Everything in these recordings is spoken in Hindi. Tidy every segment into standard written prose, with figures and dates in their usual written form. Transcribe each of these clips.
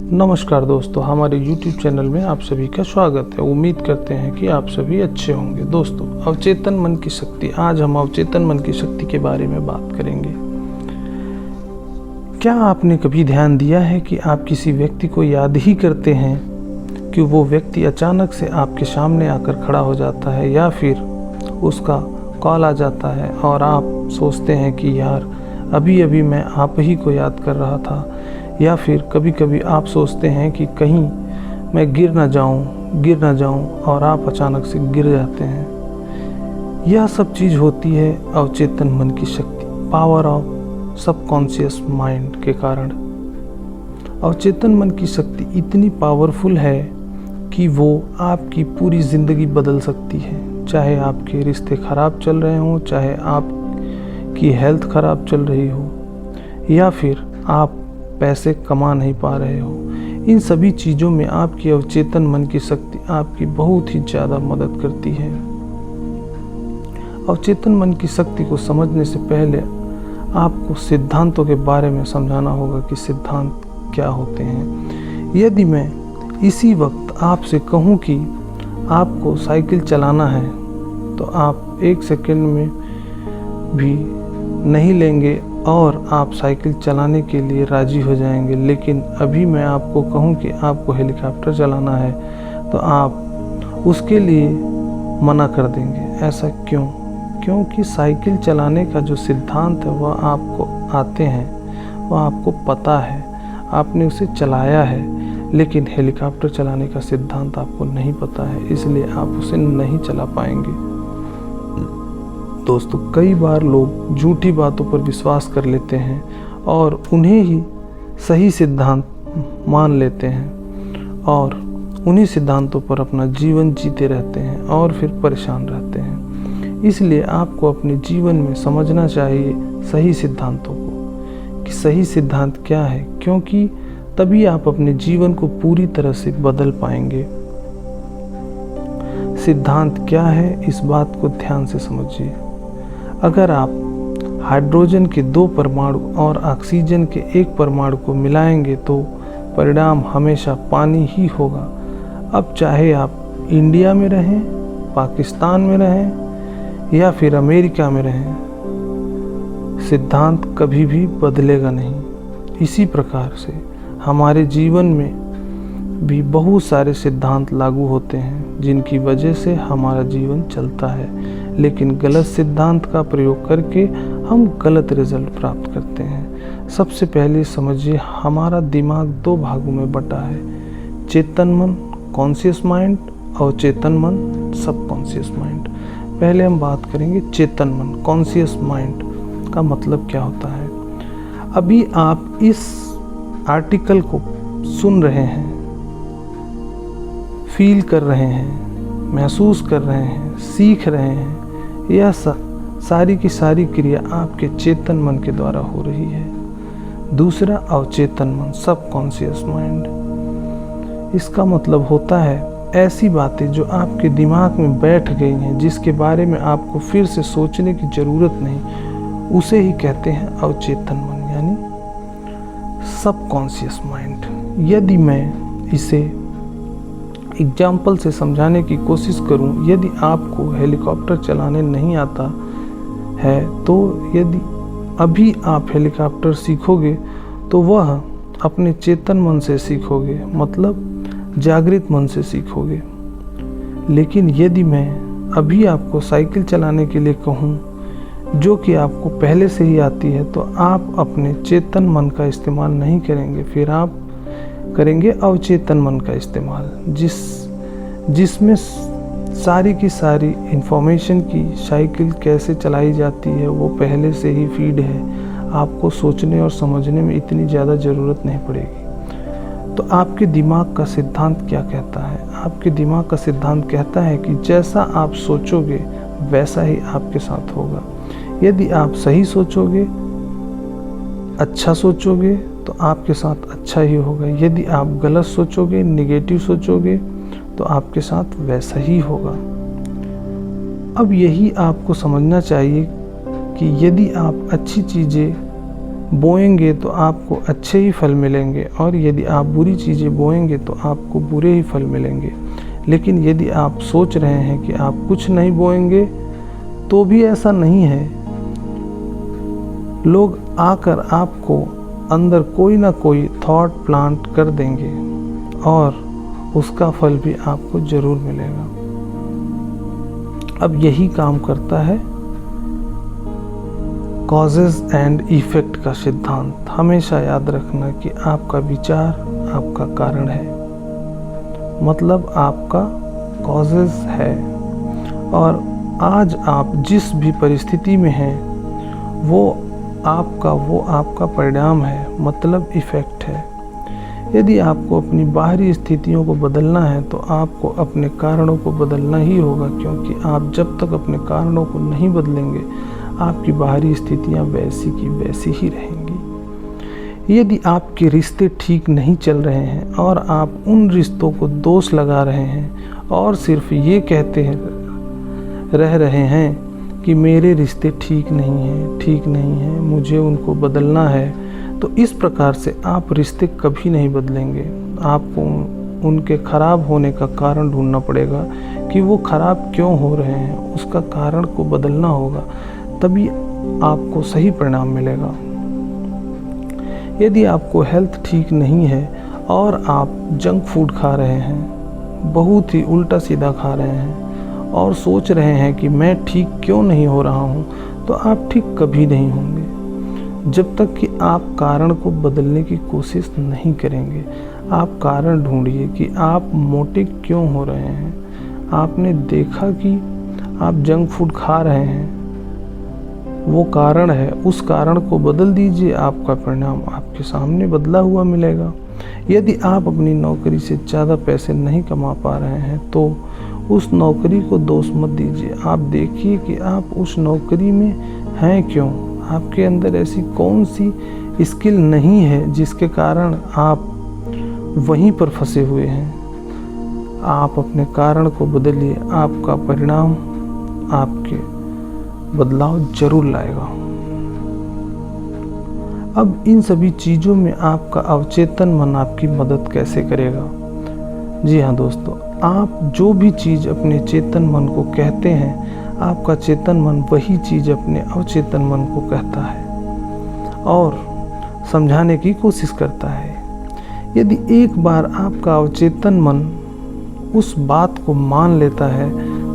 नमस्कार दोस्तों, हमारे YouTube चैनल में आप सभी का स्वागत है। उम्मीद करते हैं कि आप सभी अच्छे होंगे। दोस्तों, अवचेतन मन की शक्ति। आज हम अवचेतन मन की शक्ति के बारे में बात करेंगे। क्या आपने कभी ध्यान दिया है कि आप किसी व्यक्ति को याद ही करते हैं कि वो व्यक्ति अचानक से आपके सामने आकर खड़ा हो जाता है, या फिर उसका कॉल आ जाता है और आप सोचते हैं कि यार अभी अभी मैं आप ही को याद कर रहा था, या फिर कभी कभी आप सोचते हैं कि कहीं मैं गिर ना जाऊं और आप अचानक से गिर जाते हैं। यह सब चीज़ होती है अवचेतन मन की शक्ति, पावर ऑफ सबकॉन्शियस माइंड के कारण। अवचेतन मन की शक्ति इतनी पावरफुल है कि वो आपकी पूरी ज़िंदगी बदल सकती है। चाहे आपके रिश्ते ख़राब चल रहे हों, चाहे आपकी हेल्थ ख़राब चल रही हो, या फिर आप पैसे कमा नहीं पा रहे हो, इन सभी चीज़ों में आपकी अवचेतन मन की शक्ति आपकी बहुत ही ज़्यादा मदद करती है। अवचेतन मन की शक्ति को समझने से पहले आपको सिद्धांतों के बारे में समझाना होगा कि सिद्धांत क्या होते हैं। यदि मैं इसी वक्त आपसे कहूँ कि आपको साइकिल चलाना है, तो आप 1 सेकंड में भी नहीं लेंगे और आप साइकिल चलाने के लिए राज़ी हो जाएंगे। लेकिन अभी मैं आपको कहूं कि आपको हेलीकॉप्टर चलाना है, तो आप उसके लिए मना कर देंगे। ऐसा क्यों? क्योंकि साइकिल चलाने का जो सिद्धांत है वह आपको आते हैं, वह आपको पता है, आपने उसे चलाया है। लेकिन हेलीकॉप्टर चलाने का सिद्धांत आपको नहीं पता है, इसलिए आप उसे नहीं चला पाएंगे। दोस्तों, कई बार लोग झूठी बातों पर विश्वास कर लेते हैं और उन्हें ही सही सिद्धांत मान लेते हैं और उन्हीं सिद्धांतों पर अपना जीवन जीते रहते हैं और फिर परेशान रहते हैं। इसलिए आपको अपने जीवन में समझना चाहिए सही सिद्धांतों को कि सही सिद्धांत क्या है, क्योंकि तभी आप अपने जीवन को पूरी तरह से बदल पाएंगे। सिद्धांत क्या है, इस बात को ध्यान से समझिए। अगर आप हाइड्रोजन के 2 परमाणु और ऑक्सीजन के 1 परमाणु को मिलाएंगे तो परिणाम हमेशा पानी ही होगा। अब चाहे आप इंडिया में रहें, पाकिस्तान में रहें या फिर अमेरिका में रहें, सिद्धांत कभी भी बदलेगा नहीं। इसी प्रकार से हमारे जीवन में भी बहुत सारे सिद्धांत लागू होते हैं जिनकी वजह से हमारा जीवन चलता है, लेकिन गलत सिद्धांत का प्रयोग करके हम गलत रिजल्ट प्राप्त करते हैं। सबसे पहले समझिए, हमारा दिमाग 2 भागों में बटा है, चेतन मन कॉन्शियस माइंड और चेतन मन सबकॉन्शियस माइंड। पहले हम बात करेंगे चेतन मन कॉन्शियस माइंड का मतलब क्या होता है। अभी आप इस आर्टिकल को सुन रहे हैं, फील कर रहे हैं, महसूस कर रहे हैं, सीख रहे हैं, यह सारी की सारी क्रिया आपके चेतन मन के द्वारा हो रही है। दूसरा अवचेतन मन सबकॉन्शियस माइंड, इसका मतलब होता है ऐसी बातें जो आपके दिमाग में बैठ गई हैं, जिसके बारे में आपको फिर से सोचने की ज़रूरत नहीं, उसे ही कहते हैं अवचेतन मन यानी सबकॉन्शियस माइंड। यदि मैं इसे एग्जाम्पल से समझाने की कोशिश करूं, यदि आपको हेलीकॉप्टर चलाने नहीं आता है, तो यदि अभी आप हेलीकॉप्टर सीखोगे तो वह अपने चेतन मन से सीखोगे, मतलब जागृत मन से सीखोगे। लेकिन यदि मैं अभी आपको साइकिल चलाने के लिए कहूं, जो कि आपको पहले से ही आती है, तो आप अपने चेतन मन का इस्तेमाल नहीं करेंगे, फिर आप करेंगे अवचेतन मन का इस्तेमाल, जिसमें सारी की सारी इंफॉर्मेशन की साइकिल कैसे चलाई जाती है वो पहले से ही फीड है। आपको सोचने और समझने में इतनी ज़्यादा ज़रूरत नहीं पड़ेगी। तो आपके दिमाग का सिद्धांत क्या कहता है? आपके दिमाग का सिद्धांत कहता है कि जैसा आप सोचोगे वैसा ही आपके साथ होगा। यदि आप सही सोचोगे, अच्छा सोचोगे, तो आपके साथ अच्छा ही होगा। यदि आप गलत सोचोगे, निगेटिव सोचोगे, तो आपके साथ वैसा ही होगा। अब यही आपको समझना चाहिए कि यदि आप अच्छी चीज़ें बोएंगे तो आपको अच्छे ही फल मिलेंगे, और यदि आप बुरी चीज़ें बोएंगे तो आपको बुरे ही फल मिलेंगे। लेकिन यदि आप सोच रहे हैं कि आप कुछ नहीं बोएंगे, तो भी ऐसा नहीं है। लोग आकर आपको अंदर कोई ना कोई थॉट प्लांट कर देंगे और उसका फल भी आपको ज़रूर मिलेगा। अब यही काम करता है कॉजेज़ एंड इफ़ेक्ट का सिद्धांत। हमेशा याद रखना कि आपका विचार आपका कारण है, मतलब आपका कॉजेज़ है। और आज आप जिस भी परिस्थिति में हैं वो आपका परिणाम है, मतलब इफ़ेक्ट है। यदि आपको अपनी बाहरी स्थितियों को बदलना है तो आपको अपने कारणों को बदलना ही होगा, क्योंकि आप जब तक अपने कारणों को नहीं बदलेंगे आपकी बाहरी स्थितियां वैसी की वैसी ही रहेंगी। यदि आपके रिश्ते ठीक नहीं चल रहे हैं और आप उन रिश्तों को दोष लगा रहे हैं और सिर्फ ये कहते रह रहे हैं कि मेरे रिश्ते ठीक नहीं हैं, मुझे उनको बदलना है, तो इस प्रकार से आप रिश्ते कभी नहीं बदलेंगे। आपको उनके खराब होने का कारण ढूंढना पड़ेगा कि वो खराब क्यों हो रहे हैं, उसका कारण को बदलना होगा, तभी आपको सही परिणाम मिलेगा। यदि आपको हेल्थ ठीक नहीं है और आप जंक फूड खा रहे हैं, बहुत ही उल्टा सीधा खा रहे हैं और सोच रहे हैं कि मैं ठीक क्यों नहीं हो रहा हूँ, तो आप ठीक कभी नहीं होंगे जब तक कि आप कारण को बदलने की कोशिश नहीं करेंगे। आप कारण ढूंढिए कि आप मोटे क्यों हो रहे हैं। आपने देखा कि आप जंक फूड खा रहे हैं, वो कारण है, उस कारण को बदल दीजिए, आपका परिणाम आपके सामने बदला हुआ मिलेगा। यदि आप अपनी नौकरी से ज़्यादा पैसे नहीं कमा पा रहे हैं तो उस नौकरी को दोष मत दीजिए। आप देखिए कि आप उस नौकरी में हैं क्यों, आपके अंदर ऐसी कौन सी स्किल नहीं है जिसके कारण आप वहीं पर फंसे हुए हैं। आप अपने कारण को बदलिए, आपका परिणाम आपके बदलाव जरूर लाएगा। अब इन सभी चीज़ों में आपका अवचेतन मन आपकी मदद कैसे करेगा? जी हाँ दोस्तों, आप जो भी चीज़ अपने चेतन मन को कहते हैं, आपका चेतन मन वही चीज़ अपने अवचेतन मन को कहता है और समझाने की कोशिश करता है। यदि एक बार आपका अवचेतन मन उस बात को मान लेता है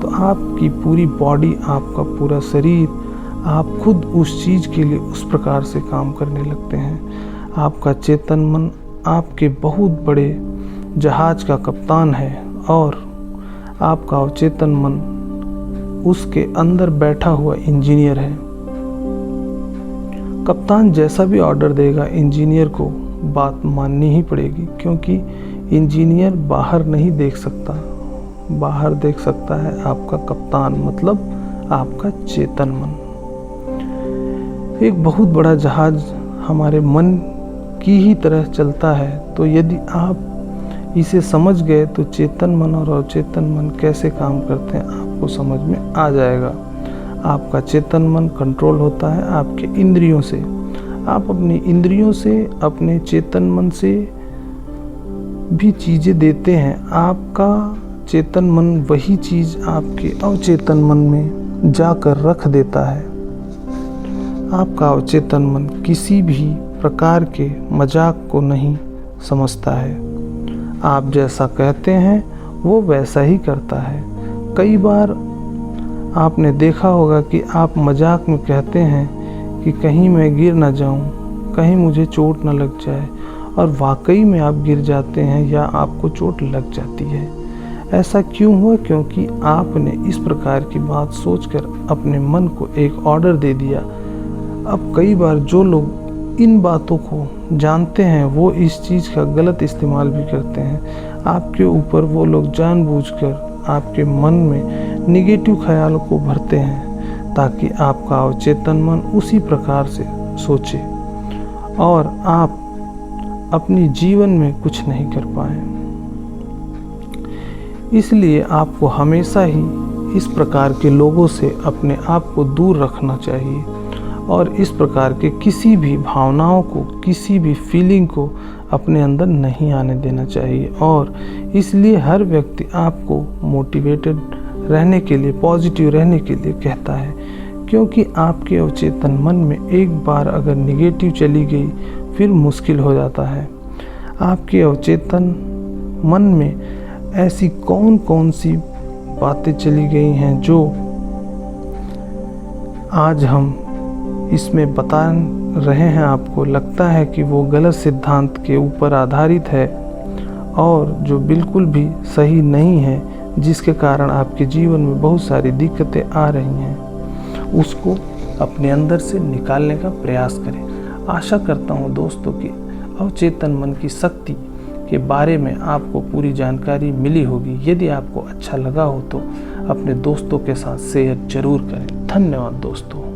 तो आपकी पूरी बॉडी, आपका पूरा शरीर, आप खुद उस चीज़ के लिए उस प्रकार से काम करने लगते हैं। आपका चेतन मन आपके बहुत बड़े जहाज का कप्तान है और आपका अवचेतन मन उसके अंदर बैठा हुआ इंजीनियर है। कप्तान जैसा भी ऑर्डर देगा, इंजीनियर को बात माननी ही पड़ेगी, क्योंकि इंजीनियर बाहर नहीं देख सकता, बाहर देख सकता है आपका कप्तान, मतलब आपका चेतन मन। एक बहुत बड़ा जहाज हमारे मन की ही तरह चलता है, तो यदि आप इसे समझ गए तो चेतन मन और अवचेतन मन कैसे काम करते हैं आपको समझ में आ जाएगा। आपका चेतन मन कंट्रोल होता है आपके इंद्रियों से। आप अपनी इंद्रियों से, अपने चेतन मन से भी चीज़ें देते हैं। आपका चेतन मन वही चीज़ आपके अवचेतन मन में जाकर रख देता है। आपका अवचेतन मन किसी भी प्रकार के मजाक को नहीं समझता है। आप जैसा कहते हैं वो वैसा ही करता है। कई बार आपने देखा होगा कि आप मजाक में कहते हैं कि कहीं मैं गिर ना जाऊं, कहीं मुझे चोट ना लग जाए, और वाकई में आप गिर जाते हैं या आपको चोट लग जाती है। ऐसा क्यों हुआ? क्योंकि आपने इस प्रकार की बात सोचकर अपने मन को एक ऑर्डर दे दिया। अब कई बार जो लोग इन बातों को जानते हैं वो इस चीज़ का गलत इस्तेमाल भी करते हैं। आपके ऊपर वो लोग जानबूझकर आपके मन में निगेटिव ख्यालों को भरते हैं ताकि आपका अवचेतन मन उसी प्रकार से सोचे और आप अपनी जीवन में कुछ नहीं कर पाए। इसलिए आपको हमेशा ही इस प्रकार के लोगों से अपने आप को दूर रखना चाहिए और इस प्रकार के किसी भी भावनाओं को, किसी भी फीलिंग को अपने अंदर नहीं आने देना चाहिए। और इसलिए हर व्यक्ति आपको मोटिवेटेड रहने के लिए, पॉजिटिव रहने के लिए कहता है, क्योंकि आपके अवचेतन मन में एक बार अगर निगेटिव चली गई फिर मुश्किल हो जाता है। आपके अवचेतन मन में ऐसी कौन कौन सी बातें चली गई हैं जो आज हम इसमें बता रहे हैं आपको। लगता है कि वो गलत सिद्धांत के ऊपर आधारित है और जो बिल्कुल भी सही नहीं है, जिसके कारण आपके जीवन में बहुत सारी दिक्कतें आ रही हैं, उसको अपने अंदर से निकालने का प्रयास करें। आशा करता हूँ दोस्तों कि अवचेतन मन की शक्ति के बारे में आपको पूरी जानकारी मिली होगी। यदि आपको अच्छा लगा हो तो अपने दोस्तों के साथ शेयर जरूर करें। धन्यवाद दोस्तों।